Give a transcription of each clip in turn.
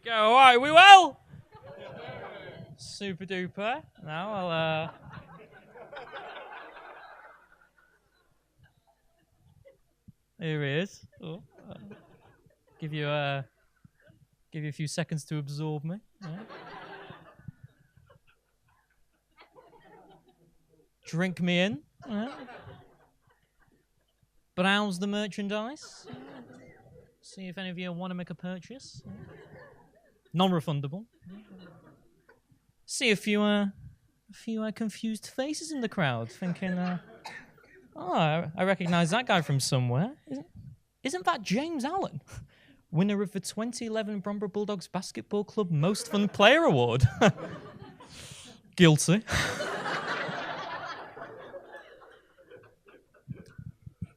Go. All right, we well? Super duper. Now I'll. Here he is. Oh, give you a few seconds to absorb me. Yeah. Drink me in. Yeah. Browse the merchandise. See if any of you want to make a purchase. Non-refundable. See a few confused faces in the crowd, thinking, I recognise that guy from somewhere. Isn't that James Allen, winner of the 2011 Bromborough Bulldogs Basketball Club Most Fun Player Award? Guilty.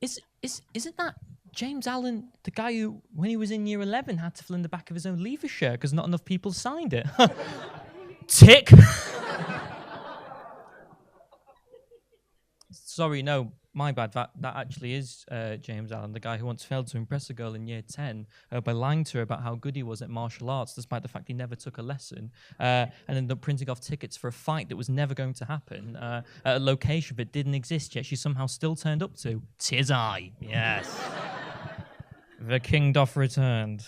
Isn't that James Allen, the guy who, when he was in year 11, had to fill in the back of his own leaver shirt because not enough people signed it? Tick. Sorry, no, my bad. That actually is James Allen, the guy who once failed to impress a girl in year 10 by lying to her about how good he was at martial arts, despite the fact he never took a lesson, and ended up printing off tickets for a fight that was never going to happen at a location that didn't exist yet. She somehow still turned up to. 'Tis I, yes. The king doth returned.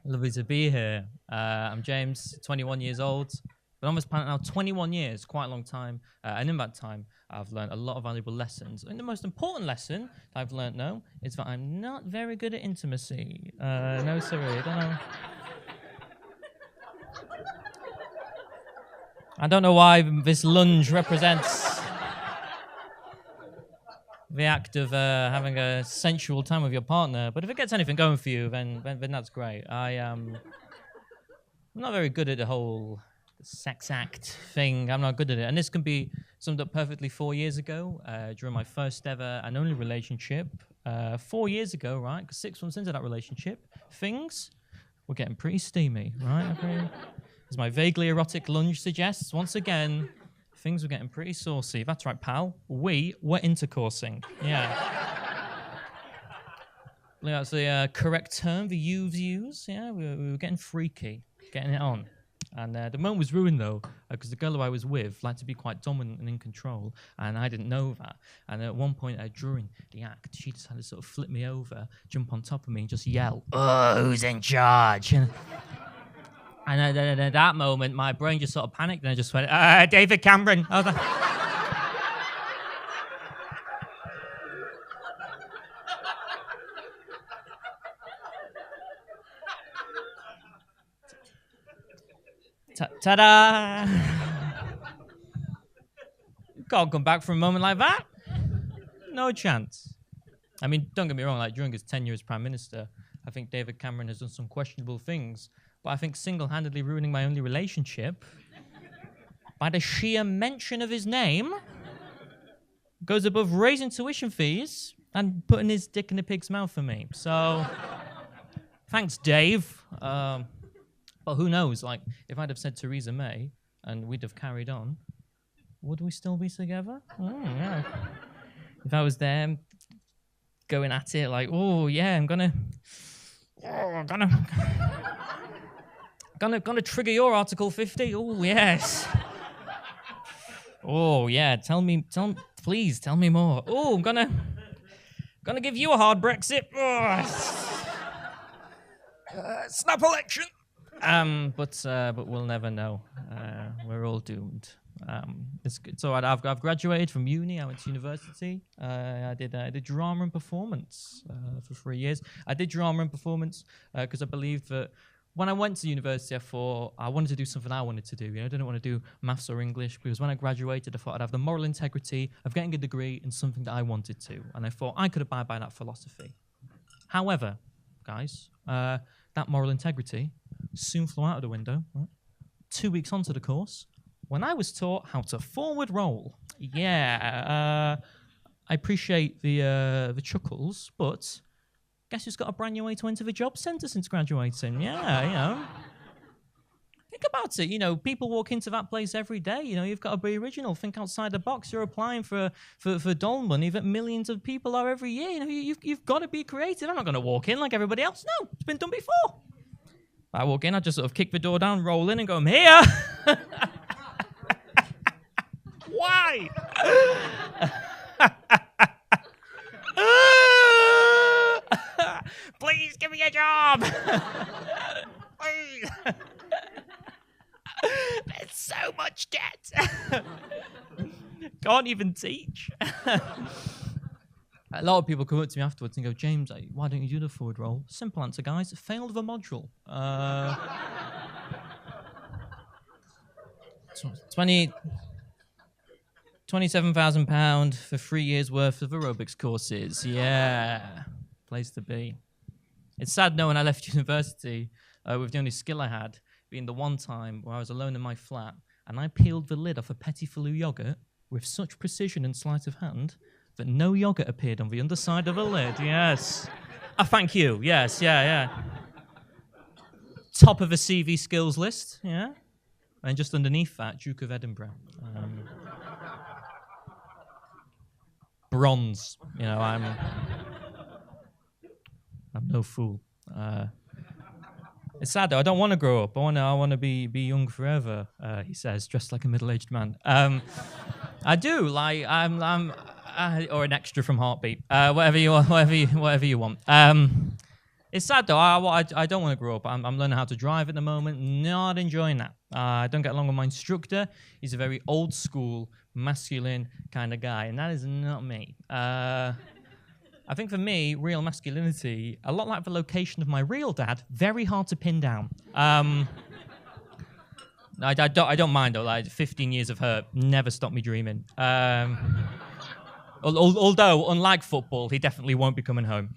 Lovely to be here. I'm James, 21 years old. Been on this planet now 21 years, quite a long time. And in that time, I've learned a lot of valuable lessons. And the most important lesson I've learned now is that I'm not very good at intimacy. No, sorry, I don't know why this lunge represents the act of having a sensual time with your partner. But if it gets anything going for you, then that's great. I'm not very good at the whole sex act thing. I'm not good at it. And this can be summed up perfectly 4 years ago, during my first ever and only relationship. 4 years ago, right? Because 6 months into that relationship, things were getting pretty steamy, right? As my vaguely erotic lunge suggests, once again, things were getting pretty saucy. That's right, pal. We were intercoursing. Yeah. I believe that's the correct term the youths use. Yeah, we were getting freaky, getting it on. And the moment was ruined, though, because the girl who I was with liked to be quite dominant and in control, and I didn't know that. And at one point during the act, she decided to sort of flip me over, jump on top of me, and just yell, "Oh, who's in charge?" And at that moment, my brain just sort of panicked, and I just went, "David Cameron." I was like, ta-da! Can't come back from a moment like that. No chance. I mean, don't get me wrong, like during his tenure as Prime Minister, I think David Cameron has done some questionable things, but I think single-handedly ruining my only relationship by the sheer mention of his name goes above raising tuition fees and putting his dick in a pig's mouth for me. So, thanks, Dave. But who knows, like, if I'd have said Theresa May and we'd have carried on, would we still be together? Oh, yeah. If I was there going at it like, oh, yeah, I'm gonna trigger your Article 50. Oh, yes. Oh, yeah, please tell me more. Oh, I'm gonna give you a hard Brexit. Oh. Snap election. But we'll never know. We're all doomed. It's all right. I've graduated from uni. I went to university. I did drama and performance for 3 years. I did drama and performance because I believed that when I went to university, I thought I wanted to do something I wanted to do. You know, I didn't want to do maths or English because when I graduated, I thought I'd have the moral integrity of getting a degree in something that I wanted to, and I thought I could abide by that philosophy. However, guys, that moral integrity soon flew out of the window. Right? 2 weeks onto the course, when I was taught how to forward roll. Yeah, I appreciate the chuckles, but guess who's got a brand new way to enter the job centre since graduating? Yeah, you know. Think about it. You know, people walk into that place every day. You know, you've got to be original. Think outside the box. You're applying for dole money that millions of people are every year. You know, you've got to be creative. I'm not going to walk in like everybody else. No, it's been done before. I walk in, I just sort of kick the door down, roll in, and go, I'm here. Why? Please give me a job. Please. There's so much debt. Can't even teach. A lot of people come up to me afterwards and go, James, why don't you do the forward roll? Simple answer, guys. Failed the module. 27,000 for 3 years worth of aerobics courses. Yeah, place to be. It's sad, when I left university with the only skill I had being the one time where I was alone in my flat and I peeled the lid off a Petit Filou yogurt with such precision and sleight of hand that no yogurt appeared on the underside of the lid. Yes. Thank you. Yes, yeah. Top of the CV skills list, yeah. And just underneath that, Duke of Edinburgh. Bronze. I'm no fool. It's sad though. I don't want to grow up. I want to be young forever. He says, dressed like a middle-aged man. I do. Like I'm or an extra from Heartbeat. Whatever you want. It's sad though. I don't want to grow up. I'm learning how to drive at the moment. Not enjoying that. I don't get along with my instructor. He's a very old school, masculine kind of guy, and that is not me. I think for me, real masculinity, a lot like the location of my real dad, very hard to pin down. I don't mind though. Like 15 years of hurt never stopped me dreaming. Although, unlike football, he definitely won't be coming home.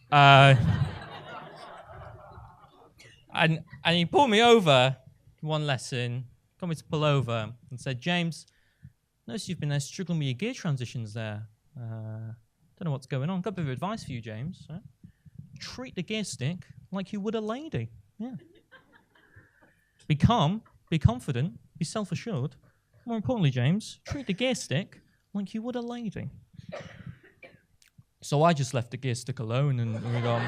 And he pulled me over one lesson, got me to pull over, and said, James, notice you've been struggling with your gear transitions there. Don't know what's going on. Got a bit of advice for you, James. Right? Treat the gear stick like you would a lady. Yeah. Be calm, be confident, be self-assured. More importantly, James, treat the gear stick like you would a lady. So I just left the gear stick alone and we gone.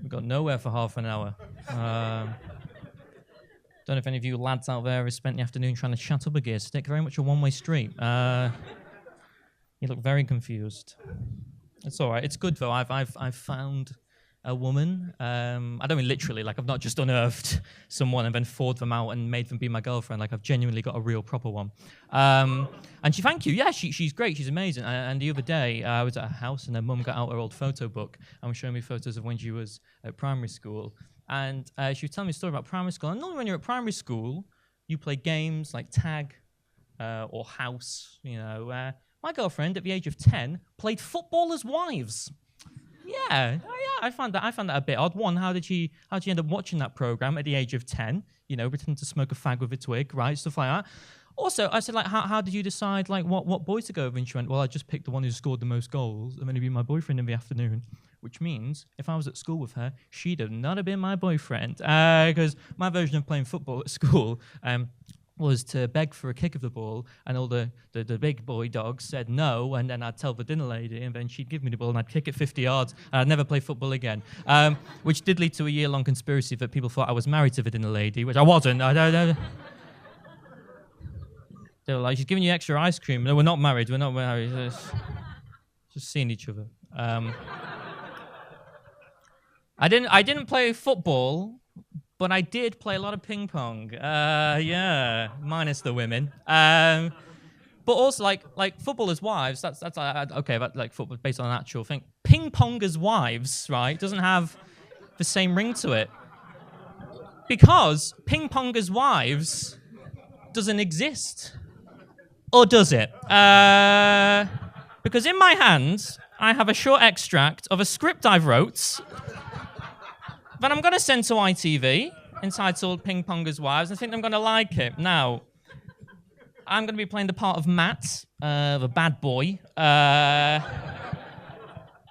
We got nowhere for half an hour. Don't know if any of you lads out there have spent the afternoon trying to chat up a gear stick. Very much a one-way street. You look very confused. It's all right. It's good though. I've found a woman. I don't mean literally. Like I've not just unearthed someone and then thawed them out and made them be my girlfriend. Like I've genuinely got a real proper one. And thank you. Yeah, she's great. She's amazing. And the other day I was at her house and her mum got out her old photo book and was showing me photos of when she was at primary school. And she was telling me a story about primary school. And normally when you're at primary school, you play games like tag or house. My girlfriend at the age of 10 played Footballers' Wives. Yeah, I found that a bit odd. One, how did she end up watching that program at the age of 10? Pretending to smoke a fag with a twig, right? Stuff like that. Also, I said, like, how did you decide, like, what boy to go with? And she went, well, I just picked the one who scored the most goals, and then he'd be my boyfriend in the afternoon. Which means, if I was at school with her, she'd have not have been my boyfriend. Because my version of playing football at school was to beg for a kick of the ball, and all the big boy dogs said no, and then I'd tell the dinner lady, and then she'd give me the ball, and I'd kick it 50 yards, and I'd never play football again. Which did lead to a year-long conspiracy that people thought I was married to the dinner lady, which I wasn't. They were like, she's giving you extra ice cream. No, we're not married. We're not married. Just seeing each other. I didn't play football, but I did play a lot of ping pong. Yeah, minus the women. But also like Footballers' Wives. That's okay. But like football based on an actual thing. Ping Pongers' Wives, right? Doesn't have the same ring to it because Ping Pongers' Wives doesn't exist, or does it? Because in my hands I have a short extract of a script I've wrote that I'm going to send to ITV, entitled Ping Pongers' Wives. I think I'm going to like it. Now, I'm going to be playing the part of Matt, the bad boy. But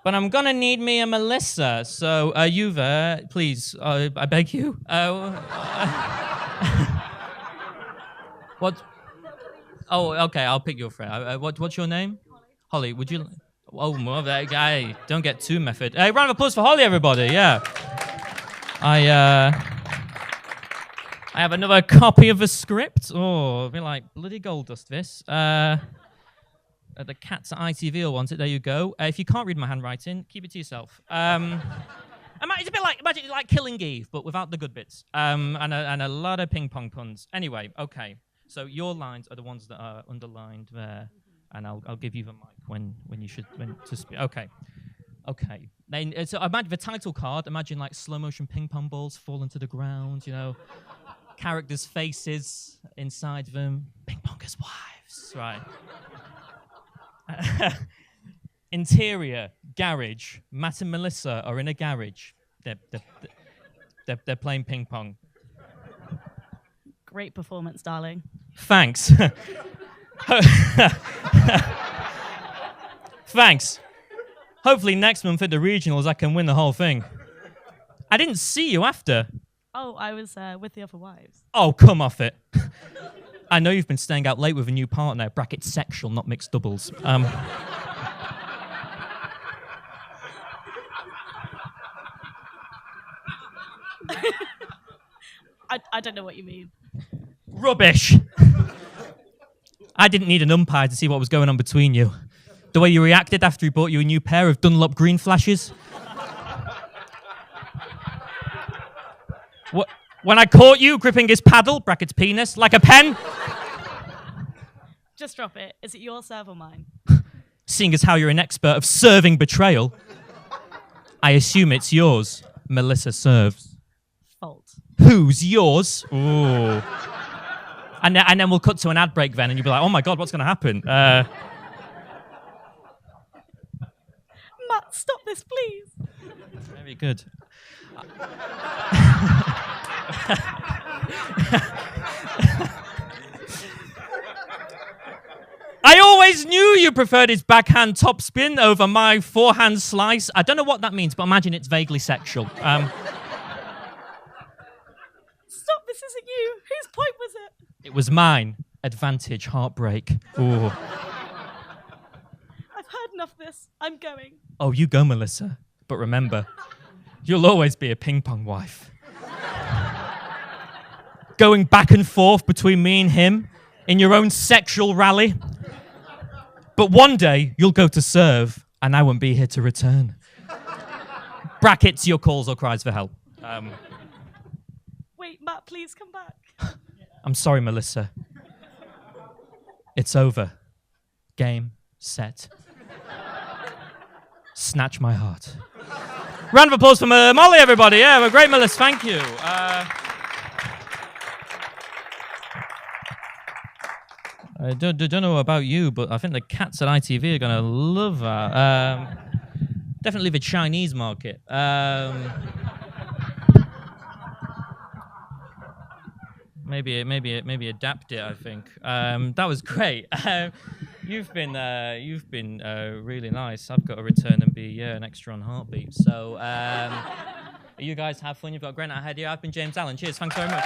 I'm going to need me a Melissa. So, you there, please, I beg you. What? Oh, okay, I'll pick your friend. What's your name? Holly, would you... Oh, well, that guy, don't get too method. Hey, round of applause for Holly, everybody. Yeah. I have another copy of the script. Oh, it'll be like bloody gold dust, this. The cats at ITV will want it. There you go. If you can't read my handwriting, keep it to yourself. It's a bit like, imagine like Killing Eve, but without the good bits. And a lot of ping pong puns. Anyway, okay. So your lines are the ones that are underlined there. And I'll give you the mic when to speak. Okay. Then so imagine the title card. Imagine like slow motion ping pong balls falling to the ground. You know, characters' faces inside them. Ping pongers' wives. Right. Interior garage. Matt and Melissa are in a garage. They're playing ping pong. Great performance, darling. Thanks. Thanks. Hopefully next month at the regionals I can win the whole thing. I didn't see you after. Oh, I was with the other wives. Oh, come off it. I know you've been staying out late with a new partner. Bracket sexual, not mixed doubles. I don't know what you mean. Rubbish. I didn't need an umpire to see what was going on between you. The way you reacted after he bought you a new pair of Dunlop green flashes. When I caught you gripping his paddle, brackets penis, like a pen. Just drop it. Is it your serve or mine? Seeing as how you're an expert of serving betrayal, I assume it's yours. Melissa serves. Fault. Who's yours? Ooh. And then we'll cut to an ad break then, and you'll be like, oh my God, what's going to happen? Matt, stop this, please. Very good. I always knew you preferred his backhand topspin over my forehand slice. I don't know what that means, but imagine it's vaguely sexual. Stop, this isn't you. Whose point was it? It was mine. Advantage, heartbreak. Ooh. I've heard enough of this. I'm going. Oh, you go, Melissa. But remember, you'll always be a ping pong wife. Going back and forth between me and him in your own sexual rally. But one day, you'll go to serve, and I won't be here to return. Brackets, your calls or cries for help. Wait, Matt, please come back. I'm sorry, Melissa. It's over. Game, set. Snatch my heart. Round of applause for Molly, everybody. Yeah, we're great, Melissa. Thank you. I don't know about you, but I think the cats at ITV are going to love that. Definitely the Chinese market. Maybe adapt it. I think that was great. You've been really nice. I've got to return and be an extra on Heartbeat. So you guys have fun. You've got a great night ahead of you. I've been James Allen. Cheers. Thanks very much.